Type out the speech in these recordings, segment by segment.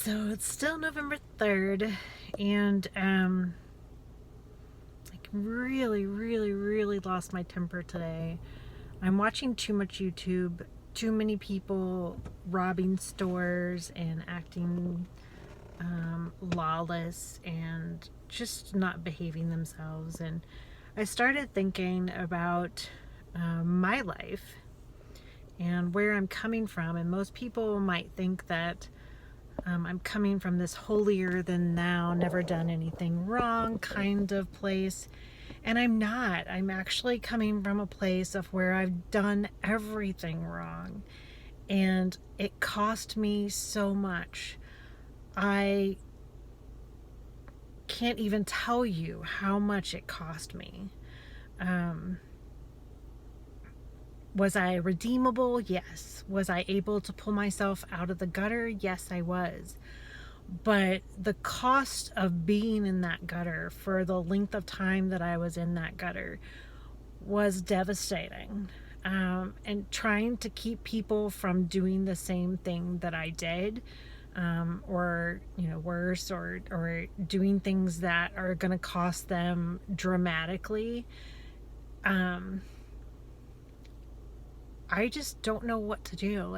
So it's still November 3rd, and like really lost my temper today. I'm watching too much YouTube, too many people robbing stores and acting lawless and just not behaving themselves. And I started thinking about my life and where I'm coming from. And most people might think that I'm coming from this holier than thou, never done anything wrong kind of place. And I'm not. I'm actually coming from a place of where I've done everything wrong. And it cost me so much. I can't even tell you how much it cost me. Um, was I redeemable? Yes. Was I able to pull myself out of the gutter? Yes, I was. But the cost of being in that gutter for the length of time that I was in that gutter was devastating. And trying to keep people from doing the same thing that I did, or worse, or doing things that are going to cost them dramatically. I just don't know what to do.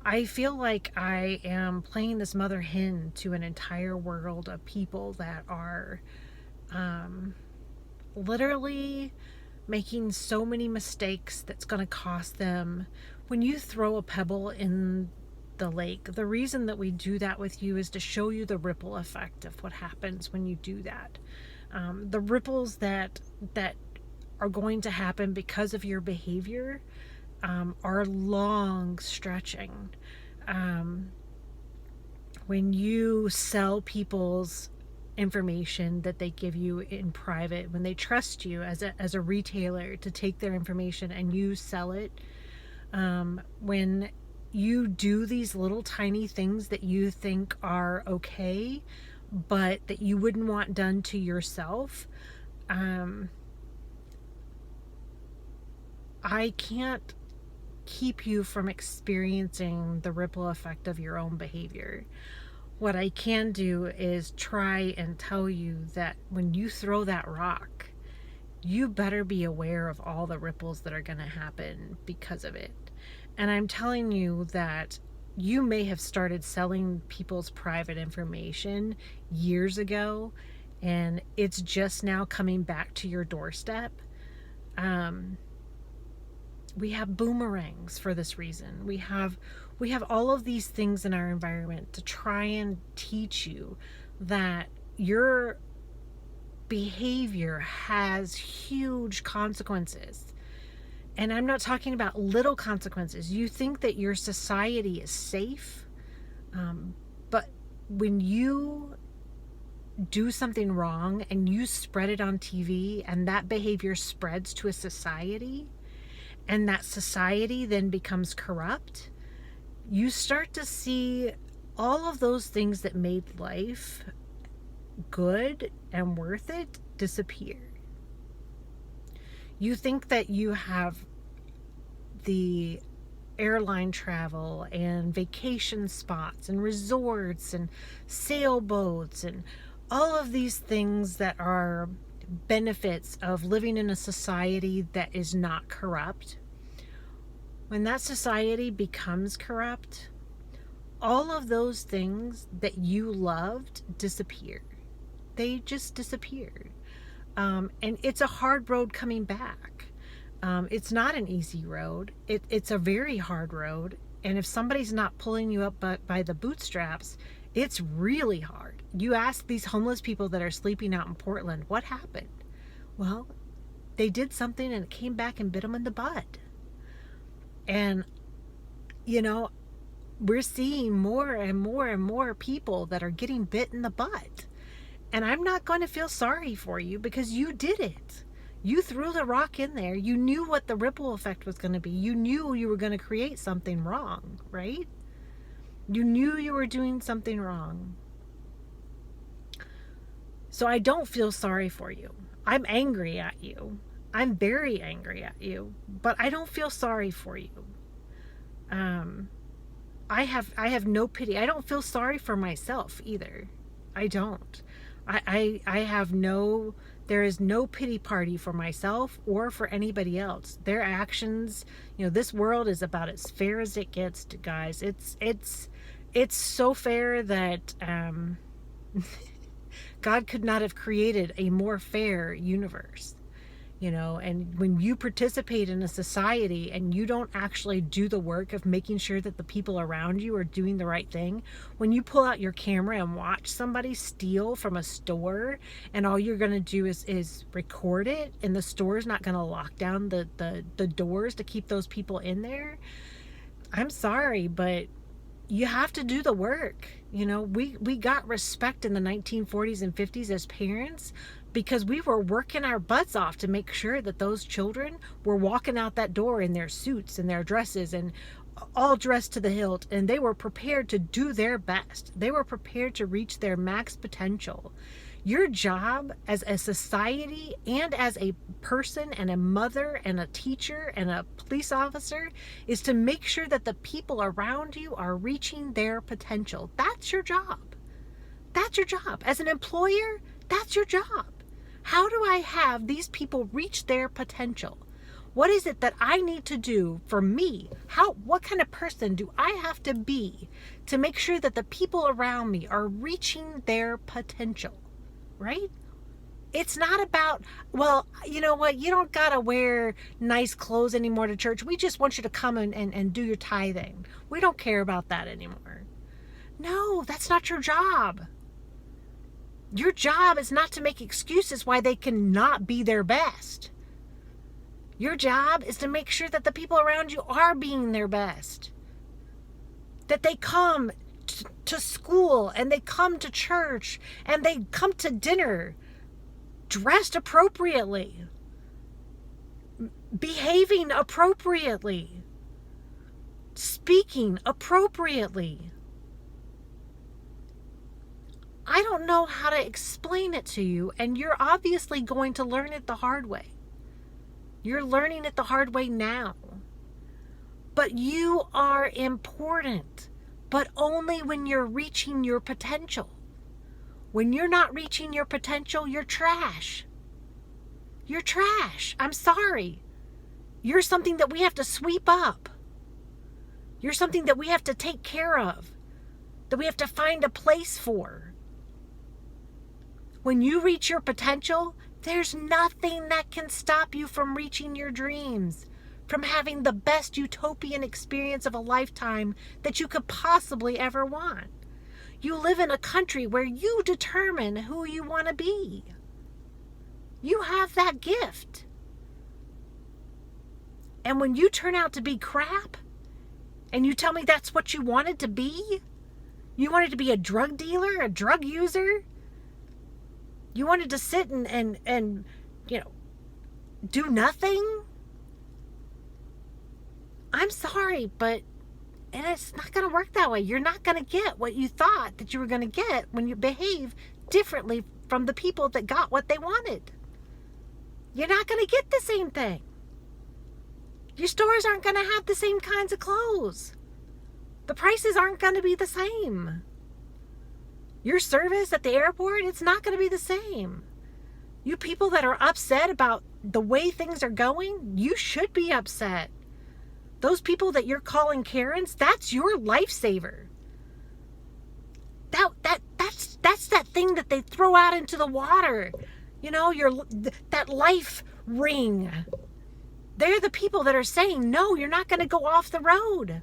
I feel like I am playing this mother hen to an entire world of people that are literally making so many mistakes that's going to cost them. When you throw a pebble in the lake, the reason that we do that with you is to show you the ripple effect of what happens when you do that. The ripples that are going to happen because of your behavior are long stretching. When you sell people's information that they give you in private, when they trust you as a retailer to take their information and you sell it, when you do these little tiny things that you think are okay, but that you wouldn't want done to yourself, I can't keep you from experiencing the ripple effect of your own behavior. What I can do is try and tell you that when you throw that rock, you better be aware of all the ripples that are going to happen because of it. And I'm telling you that you may have started selling people's private information years ago, and it's just now coming back to your doorstep. We have boomerangs for this reason. We have all of these things in our environment to try and teach you that your behavior has huge consequences. And I'm not talking about little consequences. You think that your society is safe, but when you do something wrong and you spread it on TV and that behavior spreads to a society, and that society then becomes corrupt, you start to see all of those things that made life good and worth it disappear. You think that you have the airline travel and vacation spots and resorts and sailboats and all of these things that are benefits of living in a society that is not corrupt. When that society becomes corrupt, all of those things that you loved disappear. They just disappeared. And it's a hard road coming back. It's not an easy road. It's a very hard road. And if somebody's not pulling you up by the bootstraps, it's really hard. You ask these homeless people that are sleeping out in Portland, what happened? Well, they did something and it came back and bit them in the butt. And, we're seeing more and more people that are getting bit in the butt. And I'm not going to feel sorry for you because you did it. You threw the rock in there. You knew what the ripple effect was going to be. You knew you were going to create something wrong, right? You knew you were doing something wrong. So I don't feel sorry for you. I'm angry at you. I'm very angry at you, but I don't feel sorry for you. I have no pity. I don't feel sorry for myself either. I don't. I have no, there is no pity party for myself or for anybody else. Their actions, this world is about as fair as it gets, guys. It's so fair that God could not have created a more fair universe. And when you participate in a society and you don't actually do the work of making sure that the people around you are doing the right thing, when you pull out your camera and watch somebody steal from a store and all you're going to do is record it, and the store's not going to lock down the doors to keep those people in there, I'm sorry, but you have to do the work. We got respect in the 1940s and 50s as parents because we were working our butts off to make sure that those children were walking out that door in their suits and their dresses and all dressed to the hilt, and they were prepared to do their best. They were prepared to reach their max potential. Your job as a society and as a person and a mother and a teacher and a police officer is to make sure that the people around you are reaching their potential. That's your job. That's your job. As an employer, that's your job. How do I have these people reach their potential? What is it that I need to do for me? What kind of person do I have to be to make sure that the people around me are reaching their potential? Right? It's not about, well, you know what, you don't gotta wear nice clothes anymore to church. We just want you to come and do your tithing. We don't care about that anymore. No, that's not your job. Your job is not to make excuses why they cannot be their best. Your job is to make sure that the people around you are being their best. That they come to school and they come to church and they come to dinner dressed appropriately, behaving appropriately, speaking appropriately. I don't know how to explain it to you, and you're obviously going to learn it the hard way. You're learning it the hard way now. But you are important, but only when you're reaching your potential. When you're not reaching your potential, you're trash. You're trash. I'm sorry. You're something that we have to sweep up. You're something that we have to take care of, that we have to find a place for. When you reach your potential, there's nothing that can stop you from reaching your dreams, from having the best utopian experience of a lifetime that you could possibly ever want. You live in a country where you determine who you want to be. You have that gift. And when you turn out to be crap, and you tell me that's what you wanted to be, you wanted to be a drug dealer, a drug user, you wanted to sit and do nothing? I'm sorry, but and it's not going to work that way. You're not going to get what you thought that you were going to get when you behave differently from the people that got what they wanted. You're not going to get the same thing. Your stores aren't going to have the same kinds of clothes. The prices aren't going to be the same. Your service at the airport, it's not going to be the same. You people that are upset about the way things are going, you should be upset. Those people that you're calling Karens, that's your lifesaver. That's that thing that they throw out into the water. That life ring. They're the people that are saying, no, you're not going to go off the road.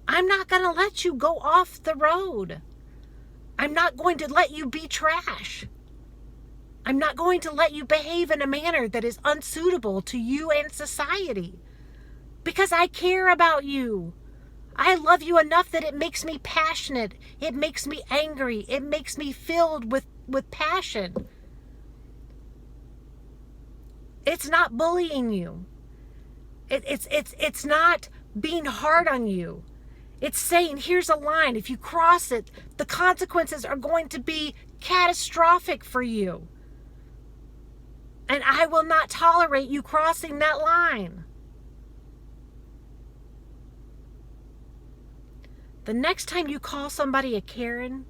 I'm not going to let you go off the road. I'm not going to let you be trash. I'm not going to let you behave in a manner that is unsuitable to you and society. Because I care about you. I love you enough that it makes me passionate. It makes me angry. It makes me filled with passion. It's not bullying you. It's not being hard on you. It's saying, here's a line. If you cross it, the consequences are going to be catastrophic for you. And I will not tolerate you crossing that line. The next time you call somebody a Karen,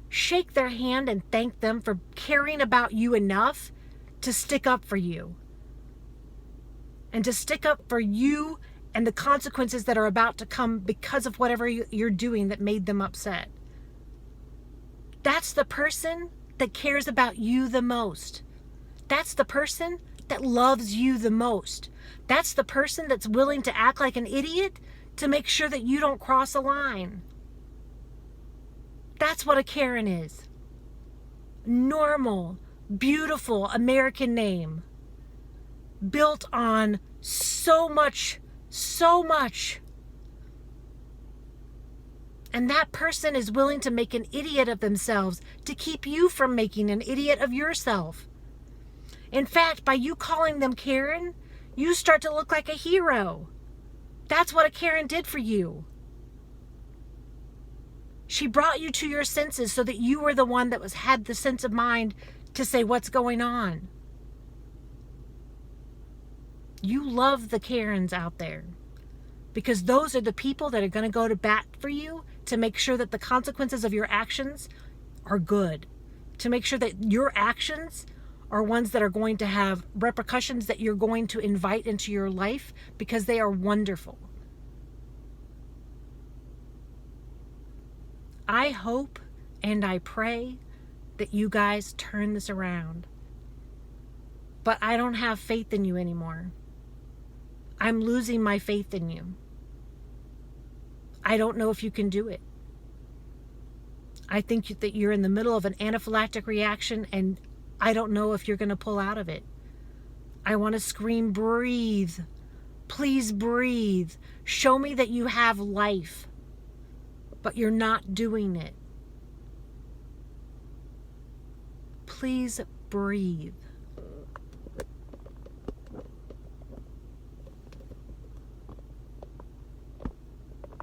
shake their hand and thank them for caring about you enough to stick up for you. And to stick up for you and the consequences that are about to come because of whatever you're doing that made them upset. That's the person that cares about you the most. That's the person that loves you the most. That's the person that's willing to act like an idiot to make sure that you don't cross a line. That's what a Karen is. Normal, beautiful American name. Built on so much. And that person is willing to make an idiot of themselves to keep you from making an idiot of yourself. In fact, by you calling them Karen, you start to look like a hero. That's what a Karen did for you. She brought you to your senses so that you were the one that had the sense of mind to say what's going on. You love the Karens out there because those are the people that are going to go to bat for you to make sure that the consequences of your actions are good, to make sure that your actions are ones that are going to have repercussions that you're going to invite into your life because they are wonderful. I hope and I pray that you guys turn this around. But I don't have faith in you anymore. I'm losing my faith in you. I don't know if you can do it. I think that you're in the middle of an anaphylactic reaction and I don't know if you're going to pull out of it. I want to scream, breathe. Please breathe. Show me that you have life, but you're not doing it. Please breathe.